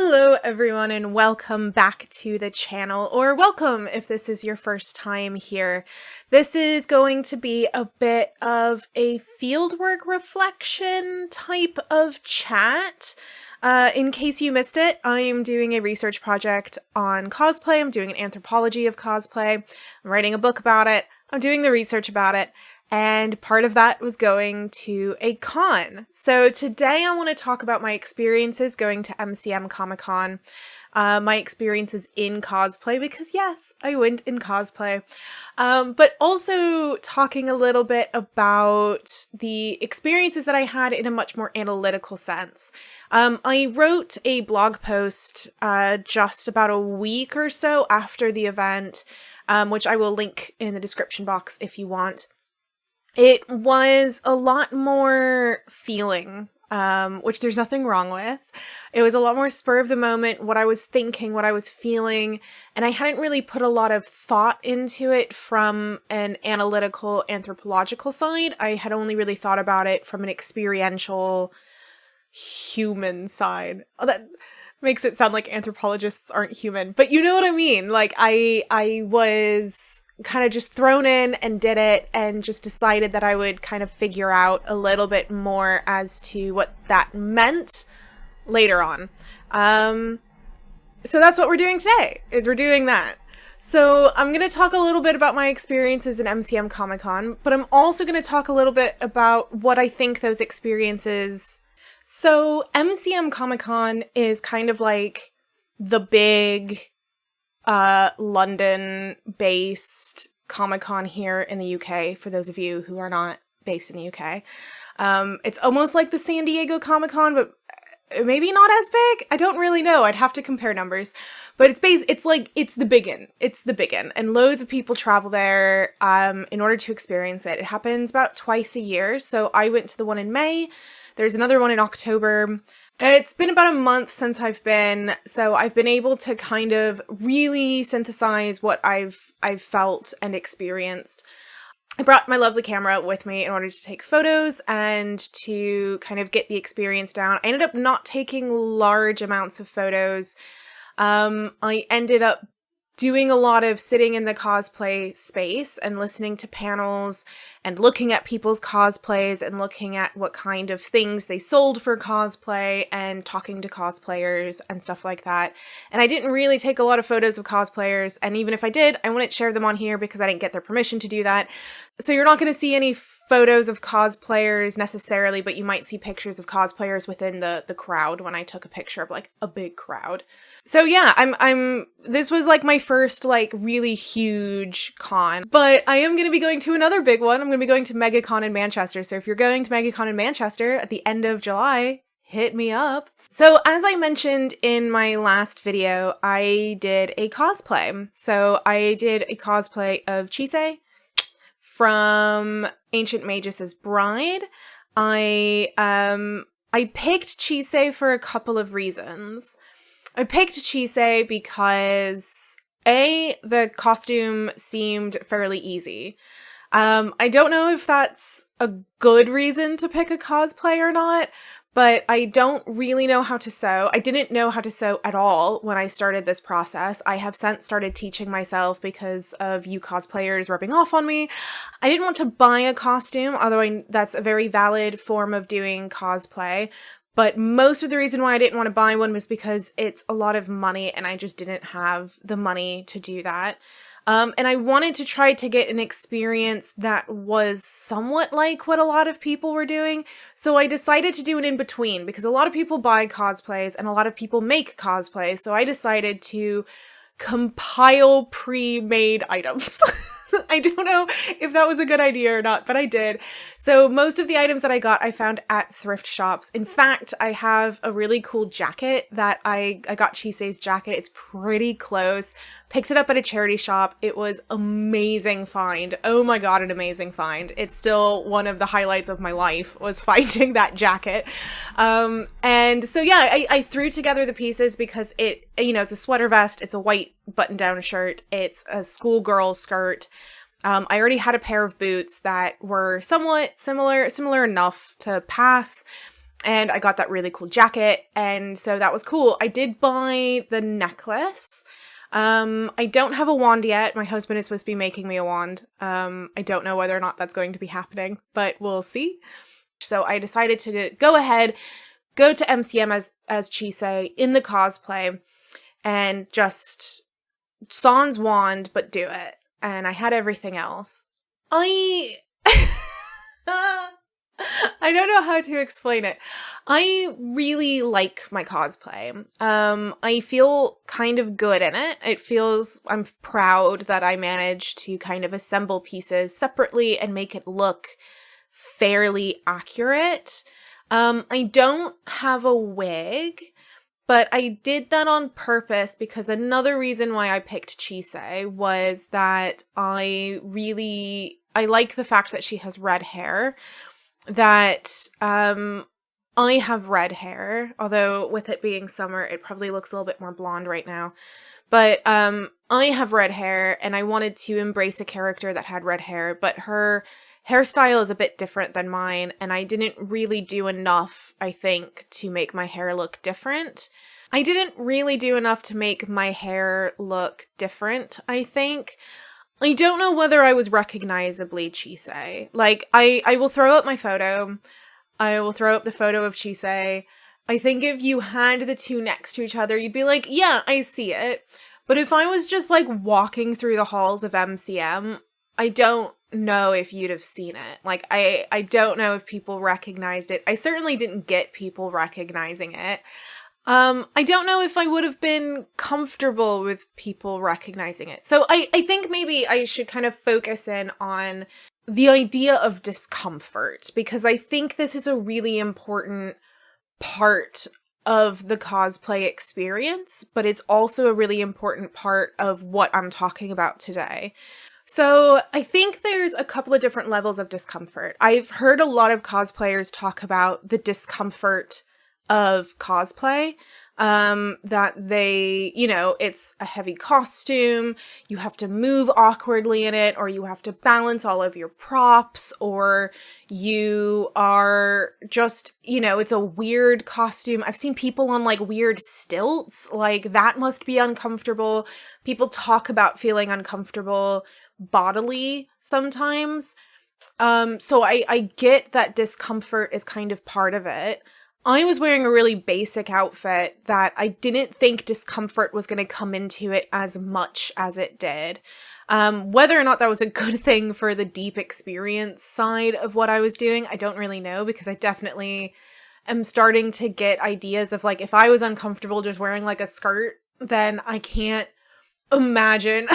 Hello everyone and welcome back to the channel, or welcome if this is your first time here. This is going to be a bit of a fieldwork reflection type of chat. In case you missed it, I'm doing a research project on cosplay. I'm doing an anthropology of cosplay. I'm writing a book about it. I'm doing the research about it. And part of that was going to a con. So today I want to talk about my experiences going to MCM Comic-Con, my experiences in cosplay, because yes, I went in cosplay, but also talking a little bit about the experiences that I had in a much more analytical sense. I wrote a blog post just about a week or so after the event, which I will link in the description box if you want. It was a lot more feeling, which there's nothing wrong with. It was a lot more spur of the moment, what I was thinking, what I was feeling, and I hadn't really put a lot of thought into it from an analytical, anthropological side. I had only really thought about it from an experiential, human side. Oh, that makes it sound like anthropologists aren't human, but you know what I mean. Like, I was kind of just thrown in and did it and just decided that I would kind of figure out a little bit more as to what that meant later on. So that's what we're doing today, is we're doing that. So I'm going to talk a little bit about my experiences in MCM Comic-Con, but I'm also going to talk a little bit about what I think those experiences... So MCM Comic-Con is kind of like the big London-based Comic-Con here in the UK, for those of you who are not based in the UK. It's almost like the San Diego Comic-Con, but maybe not as big? I don't really know. I'd have to compare numbers. But it's the biggin. It's the biggin. And loads of people travel there in order to experience it. It happens about twice a year. So I went to the one in May. There's another one in October. It's been about a month since I've been, so I've been able to kind of really synthesize what I've felt and experienced. I brought my lovely camera with me in order to take photos and to kind of get the experience down. I ended up not taking large amounts of photos. I ended up doing a lot of sitting in the cosplay space and listening to panels and looking at people's cosplays and looking at what kind of things they sold for cosplay and talking to cosplayers and stuff like that. And I didn't really take a lot of photos of cosplayers, and even if I did, I wouldn't share them on here because I didn't get their permission to do that. So you're not going to see any photos of cosplayers necessarily, but you might see pictures of cosplayers within the crowd when I took a picture of like a big crowd. So yeah, this was like my first like really huge con, but I am going to be going to another big one. I'm going to be going to MegaCon in Manchester. So if you're going to MegaCon in Manchester at the end of July, hit me up. So as I mentioned in my last video, I did a cosplay. So I did a cosplay of Chise from Ancient Magus' Bride. I picked Chise for a couple of reasons. I picked Chise because the costume seemed fairly easy. I don't know if that's a good reason to pick a cosplay or not, but I don't really know how to sew. I didn't know how to sew at all when I started this process. I have since started teaching myself because of you cosplayers rubbing off on me. I didn't want to buy a costume, although that's a very valid form of doing cosplay. But most of the reason why I didn't want to buy one was because it's a lot of money and I just didn't have the money to do that. And I wanted to try to get an experience that was somewhat like what a lot of people were doing. So I decided to do an in-between because a lot of people buy cosplays and a lot of people make cosplays. So I decided to compile pre-made items. I don't know if that was a good idea or not, but I did. So most of the items that I got, I found at thrift shops. In fact, I have a really cool jacket that I got Chise's jacket. It's pretty close. Picked it up at a charity shop. It was amazing find. Oh my god, an amazing find. It's still one of the highlights of my life was finding that jacket. And so yeah, I threw together the pieces because it's a sweater vest, it's a white button-down shirt, it's a schoolgirl skirt. I already had a pair of boots that were somewhat similar enough to pass. And I got that really cool jacket, and so that was cool. I did buy the necklace. I don't have a wand yet. My husband is supposed to be making me a wand. I don't know whether or not that's going to be happening, but we'll see. So I decided to go ahead, go to MCM as Chisei in the cosplay, and just sans wand, but do it. And I had everything else. I don't know how to explain it. I really like my cosplay. I feel kind of good in it. I'm proud that I managed to kind of assemble pieces separately and make it look fairly accurate. I don't have a wig, but I did that on purpose because another reason why I picked Chisei was that I like the fact that she has red hair. That I have red hair, although with it being summer, it probably looks a little bit more blonde right now. But I have red hair, and I wanted to embrace a character that had red hair, but her hairstyle is a bit different than mine, and I didn't really do enough, I think, to make my hair look different. I didn't really do enough to make my hair look different, I think. I don't know whether I was recognizably Chisei. Like, I will throw up my photo. I will throw up the photo of Chisei. I think if you had the two next to each other, you'd be like, yeah, I see it. But if I was just, like, walking through the halls of MCM, I don't know if you'd have seen it. Like, I don't know if people recognized it. I certainly didn't get people recognizing it. I don't know if I would have been comfortable with people recognizing it. So I think maybe I should kind of focus in on the idea of discomfort, because I think this is a really important part of the cosplay experience, but it's also a really important part of what I'm talking about today. So I think there's a couple of different levels of discomfort. I've heard a lot of cosplayers talk about the discomfort of cosplay, that they, it's a heavy costume, you have to move awkwardly in it, or you have to balance all of your props, or you are just, it's a weird costume. I've seen people on like weird stilts, like that must be uncomfortable. People talk about feeling uncomfortable bodily sometimes. So I get that discomfort is kind of part of it. I was wearing a really basic outfit that I didn't think discomfort was going to come into it as much as it did. Whether or not that was a good thing for the deep experience side of what I was doing, I don't really know, because I definitely am starting to get ideas of like, if I was uncomfortable just wearing like a skirt, then I can't imagine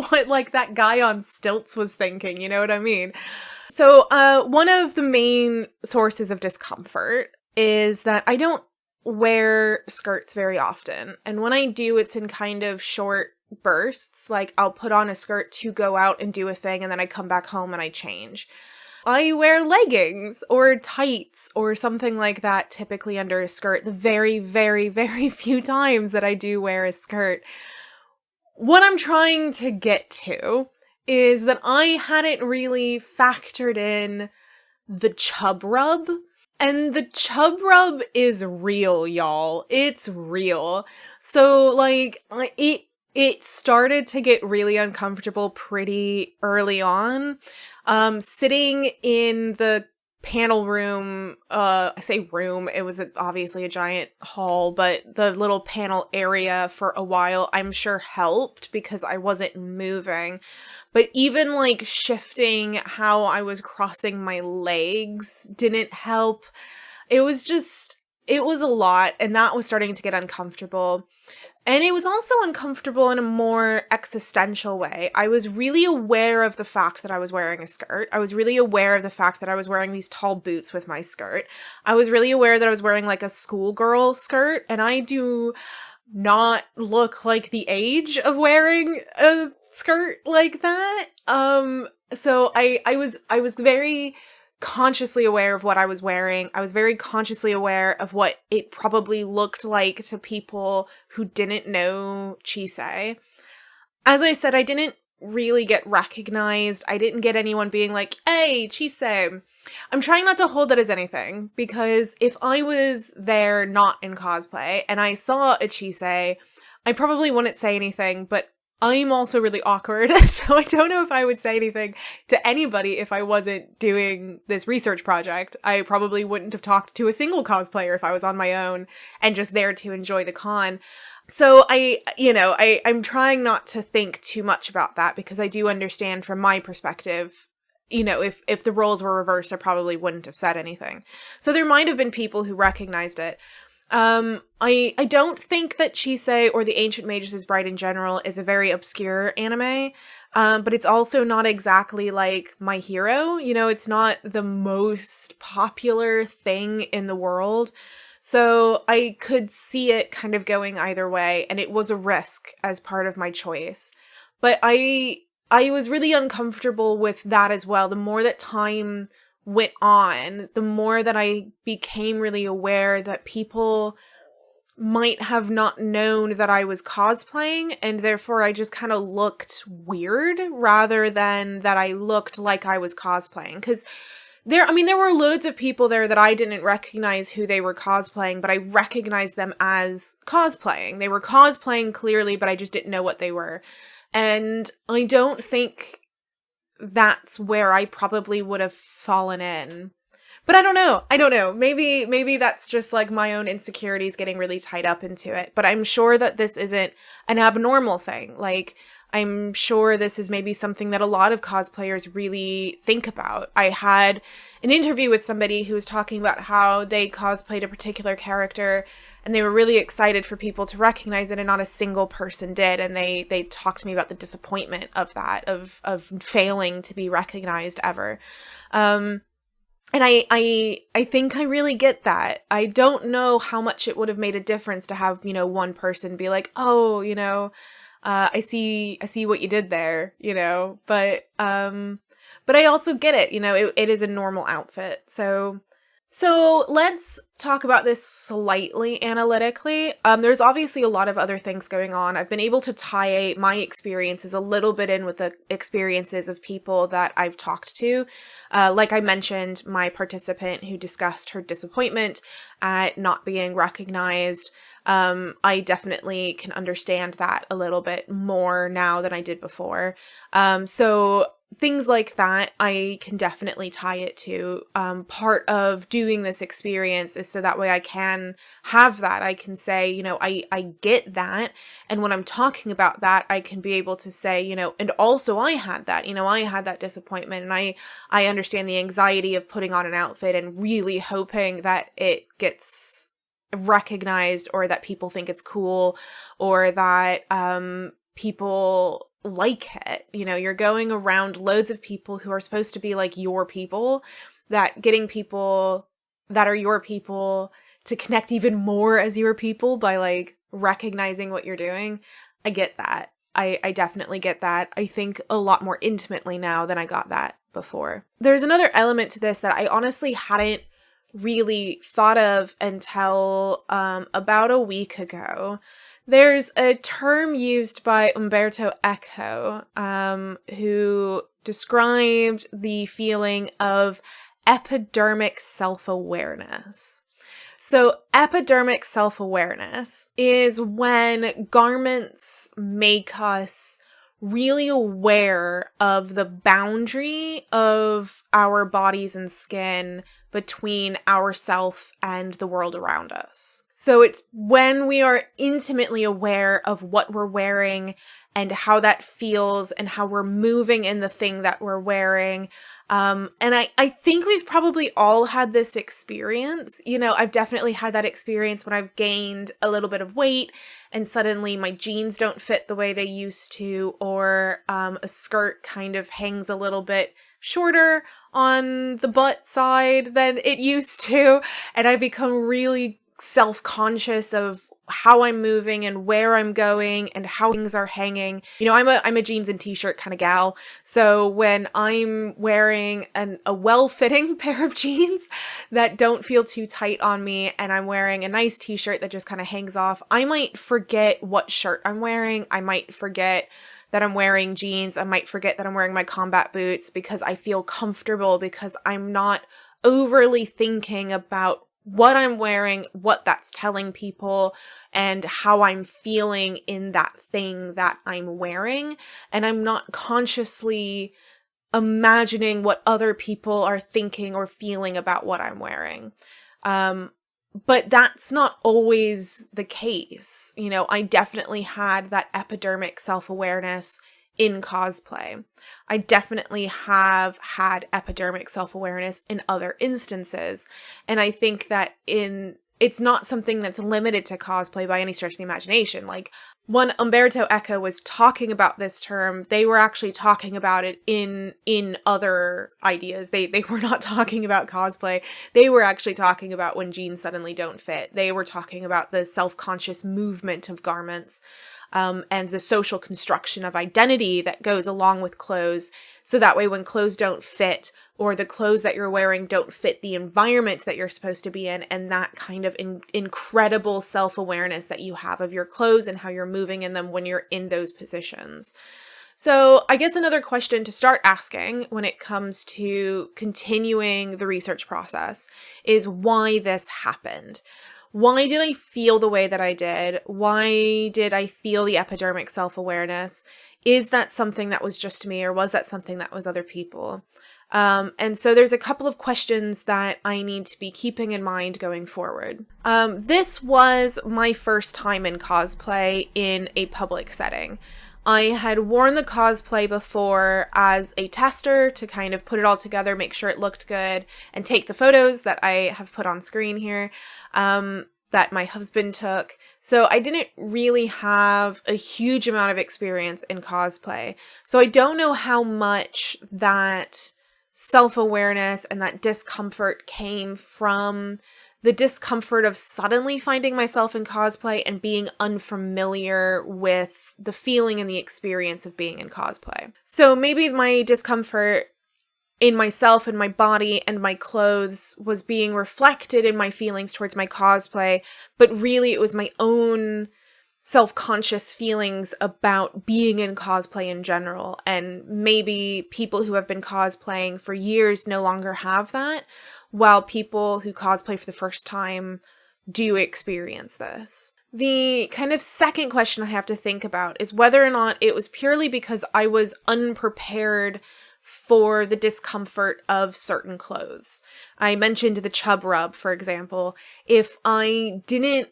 what like that guy on stilts was thinking, you know what I mean? So one of the main sources of discomfort is that I don't wear skirts very often. And when I do, it's in kind of short bursts. Like I'll put on a skirt to go out and do a thing, and then I come back home and I change. I wear leggings or tights or something like that, typically under a skirt, the very, very, very few times that I do wear a skirt. What I'm trying to get to is that I hadn't really factored in the chub rub. And the chub rub is real, y'all. It's real. So, like, it started to get really uncomfortable pretty early on. Sitting in the panel room, I say room, it was obviously a giant hall, but the little panel area for a while, I'm sure helped because I wasn't moving. But even like shifting how I was crossing my legs didn't help. It was a lot, and that was starting to get uncomfortable. And it was also uncomfortable in a more existential way. I was really aware of the fact that I was wearing a skirt. I was really aware of the fact that I was wearing these tall boots with my skirt. I was really aware that I was wearing like a schoolgirl skirt, and I do not look like the age of wearing a skirt like that. So I was very consciously aware of what I was wearing. I was very consciously aware of what it probably looked like to people who didn't know Chisei. As I said, I didn't really get recognized. I didn't get anyone being like, hey, Chisei. I'm trying not to hold that as anything, because if I was there not in cosplay and I saw a Chisei, I probably wouldn't say anything, but I'm also really awkward, so I don't know if I would say anything to anybody if I wasn't doing this research project. I probably wouldn't have talked to a single cosplayer if I was on my own and just there to enjoy the con. So I'm trying not to think too much about that, because I do understand from my perspective, if the roles were reversed, I probably wouldn't have said anything. So there might have been people who recognized it. I don't think that Chisei or the Ancient Magus' Bride in general is a very obscure anime, but it's also not exactly like My Hero. It's not the most popular thing in the world. So I could see it kind of going either way, and it was a risk as part of my choice. But I was really uncomfortable with that as well. The more that time went on, the more that I became really aware that people might have not known that I was cosplaying, and therefore I just kind of looked weird rather than that I looked like I was cosplaying. Because there were loads of people there that I didn't recognize who they were cosplaying, but I recognized them as cosplaying. They were cosplaying clearly, but I just didn't know what they were. And I don't think that's where I probably would have fallen in. But I don't know. Maybe that's just like my own insecurities getting really tied up into it. But I'm sure that this isn't an abnormal thing. Like, I'm sure this is maybe something that a lot of cosplayers really think about. I had an interview with somebody who was talking about how they cosplayed a particular character and they were really excited for people to recognize it, and not a single person did. And they talked to me about the disappointment of that, of failing to be recognized ever. And I think I really get that. I don't know how much it would have made a difference to have, one person be like, oh, I see what you did there, but I also get it, it is a normal outfit. So let's talk about this slightly analytically. There's obviously a lot of other things going on. I've been able to tie my experiences a little bit in with the experiences of people that I've talked to. Like I mentioned, my participant who discussed her disappointment at not being recognized. I definitely can understand that a little bit more now than I did before. So things like that, I can definitely tie it to. Part of doing this experience is so that way I can have that. I can say, I get that. And when I'm talking about that, I can be able to say, and also I had that, I had that disappointment, and I understand the anxiety of putting on an outfit and really hoping that it gets recognized, or that people think it's cool, or that people like it. You're going around loads of people who are supposed to be like your people, that getting people that are your people to connect even more as your people by like recognizing what you're doing. I get that. I definitely get that. I think a lot more intimately now than I got that before. There's another element to this that I honestly hadn't really thought of until about a week ago. There's a term used by Umberto Eco, who described the feeling of epidermic self-awareness. So epidermic self-awareness is when garments make us really aware of the boundary of our bodies and skin between ourself and the world around us. So it's when we are intimately aware of what we're wearing and how that feels and how we're moving in the thing that we're wearing. And I think we've probably all had this experience. I've definitely had that experience when I've gained a little bit of weight and suddenly my jeans don't fit the way they used to, or a skirt kind of hangs a little bit shorter on the butt side than it used to. And I become really self-conscious of how I'm moving and where I'm going and how things are hanging. You know, I'm a jeans and t-shirt kind of gal. So when I'm wearing a well-fitting pair of jeans that don't feel too tight on me, and I'm wearing a nice t-shirt that just kind of hangs off, I might forget what shirt I'm wearing. I might forget that I'm wearing jeans. I might forget that I'm wearing my combat boots because I feel comfortable, because I'm not overly thinking about what I'm wearing, what that's telling people, and how I'm feeling in that thing that I'm wearing. And I'm not consciously imagining what other people are thinking or feeling about what I'm wearing. But that's not always the case. You know, I definitely had that epidermic self-awareness in cosplay. I definitely have had epidermic self-awareness in other instances. And I think that it's not something that's limited to cosplay by any stretch of the imagination. Like, when Umberto Eco was talking about this term, they were actually talking about it in other ideas. They were not talking about cosplay. They were actually talking about when jeans suddenly don't fit. They were talking about the self-conscious movement of garments, and the social construction of identity that goes along with clothes. So that way, when clothes don't fit, or the clothes that you're wearing don't fit the environment that you're supposed to be in, and that kind of incredible self-awareness that you have of your clothes and how you're moving in them when you're in those positions. So I guess another question to start asking when it comes to continuing the research process is why this happened. Why did I feel the way that I did? Why did I feel the epidermic self-awareness? Is that something that was just me, or was that something that was other people? And so there's a couple of questions that I need to be keeping in mind going forward. This was my first time in cosplay in a public setting. I had worn the cosplay before as a tester to kind of put it all together, make sure it looked good, and take the photos that I have put on screen here, that my husband took. So I didn't really have a huge amount of experience in cosplay. So I don't know how much that self-awareness and that discomfort came from the discomfort of suddenly finding myself in cosplay and being unfamiliar with the feeling and the experience of being in cosplay. So maybe my discomfort in myself and my body and my clothes was being reflected in my feelings towards my cosplay, but really it was my own self-conscious feelings about being in cosplay in general. And maybe people who have been cosplaying for years no longer have that, while people who cosplay for the first time do experience this. The kind of second question I have to think about is whether or not it was purely because I was unprepared for the discomfort of certain clothes. I mentioned the chub rub, for example. If I didn't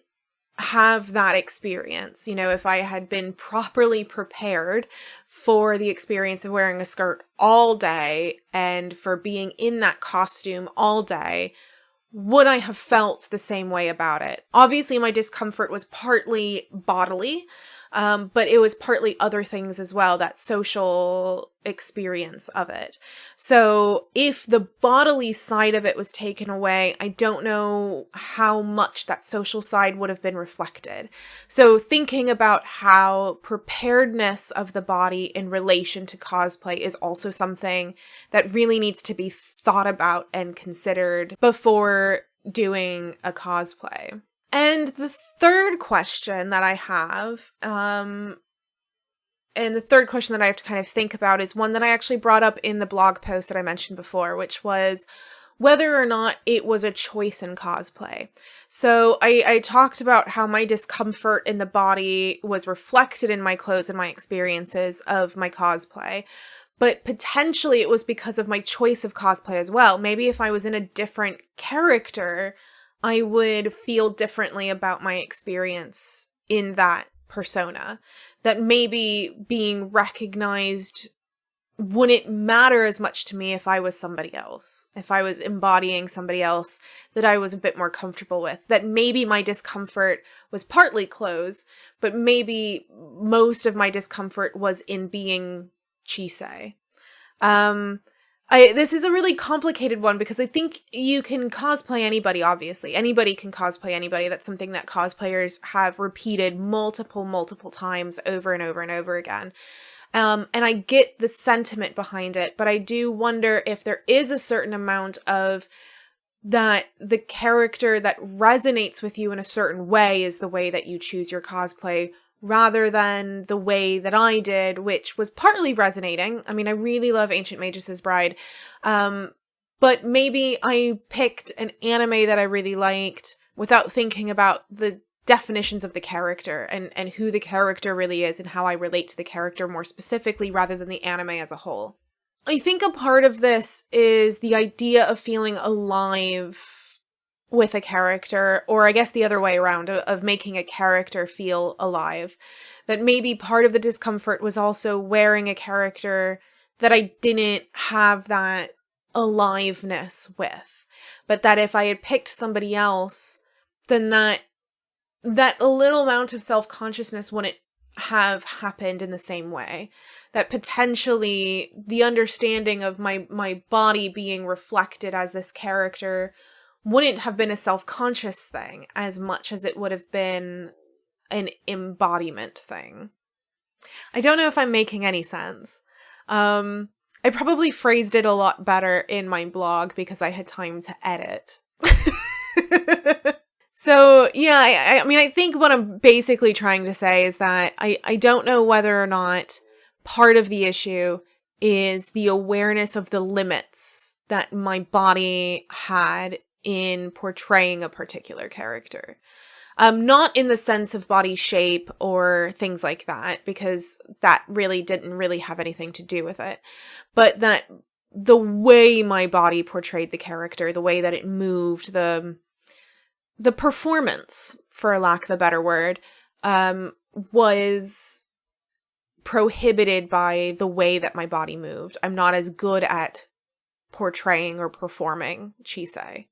have that experience, you know, if I had been properly prepared for the experience of wearing a skirt all day and for being in that costume all day, would I have felt the same way about it? Obviously, my discomfort was partly bodily, but it was partly other things as well, that social experience of it. So if the bodily side of it was taken away, I don't know how much that social side would have been reflected. So thinking about how preparedness of the body in relation to cosplay is also something that really needs to be thought about and considered before doing a cosplay. And the third question that I have, and the third question that I have to kind of think about is one that I actually brought up in the blog post that I mentioned before, which was whether or not it was a choice in cosplay. So I talked about how my discomfort in the body was reflected in my clothes and my experiences of my cosplay. But potentially it was because of my choice of cosplay as well. Maybe if I was in a different character, I would feel differently about my experience in that persona. That maybe being recognized wouldn't matter as much to me if I was somebody else. If I was embodying somebody else that I was a bit more comfortable with. That maybe my discomfort was partly clothes, but maybe most of my discomfort was in being Chisei. This is a really complicated one because I think you can cosplay anybody, obviously. Anybody can cosplay anybody. That's something that cosplayers have repeated multiple times over and over and over again. And I get the sentiment behind it, but I do wonder if there is a certain amount of that the character that resonates with you in a certain way is the way that you choose your cosplay, rather than the way that I did, which was partly resonating. I mean, I really love Ancient Magus' Bride, but maybe I picked an anime that I really liked without thinking about the definitions of the character and who the character really is and how I relate to the character more specifically rather than the anime as a whole. I think a part of this is the idea of feeling alive with a character, or I guess the other way around, of making a character feel alive. That maybe part of the discomfort was also wearing a character that I didn't have that aliveness with. But that if I had picked somebody else, then that a little amount of self-consciousness wouldn't have happened in the same way. That potentially the understanding of my body being reflected as this character wouldn't have been a self-conscious thing as much as it would have been an embodiment thing. I don't know if I'm making any sense. I probably phrased it a lot better in my blog because I had time to edit. So, yeah, I mean, I think what I'm basically trying to say is that I don't know whether or not part of the issue is the awareness of the limits that my body had in portraying a particular character. Not in the sense of body shape or things like that, because that really didn't really have anything to do with it. But that the way my body portrayed the character, the way that it moved, the performance, for lack of a better word, was prohibited by the way that my body moved. I'm not as good at portraying or performing Chisei,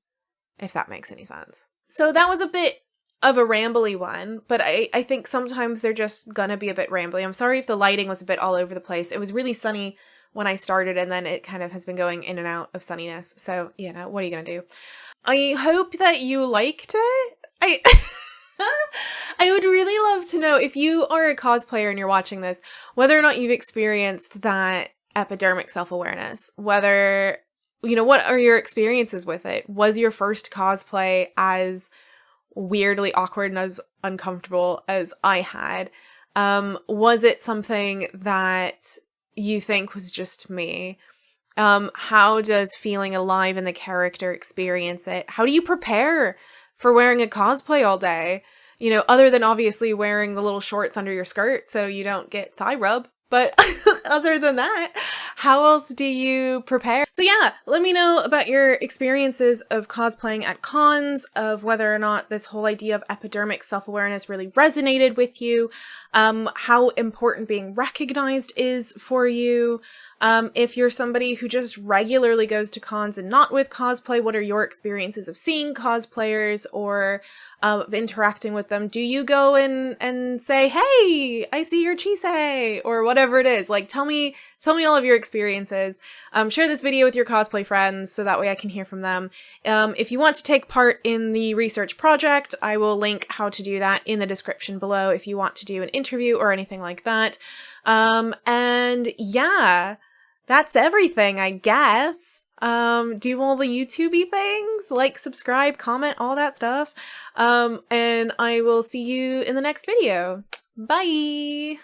if that makes any sense. So that was a bit of a rambly one, but I think sometimes they're just gonna be a bit rambly. I'm sorry if the lighting was a bit all over the place. It was really sunny when I started, and then it kind of has been going in and out of sunniness. So, you know, what are you gonna do? I hope that you liked it. I would really love to know, if you are a cosplayer and you're watching this, whether or not you've experienced that epidermic self-awareness, whether, you know, what are your experiences with it? Was your first cosplay as weirdly awkward and as uncomfortable as I had? Was it something that you think was just me? How does feeling alive in the character experience it? How do you prepare for wearing a cosplay all day? You know, other than obviously wearing the little shorts under your skirt so you don't get thigh rub. But other than that, how else do you prepare? So yeah, let me know about your experiences of cosplaying at cons, of whether or not this whole idea of epidermic self-awareness really resonated with you, how important being recognized is for you. If you're somebody who just regularly goes to cons and not with cosplay, what are your experiences of seeing cosplayers or of interacting with them? Do you go and say, hey, I see your Chisei, or whatever it is? Like, tell me all of your experiences. Share this video with your cosplay friends so that way I can hear from them. If you want to take part in the research project, I will link how to do that in the description below if you want to do an interview or anything like that. And yeah, that's everything, I guess. Do all the YouTubey things, like, subscribe, comment, all that stuff. And I will see you in the next video. Bye!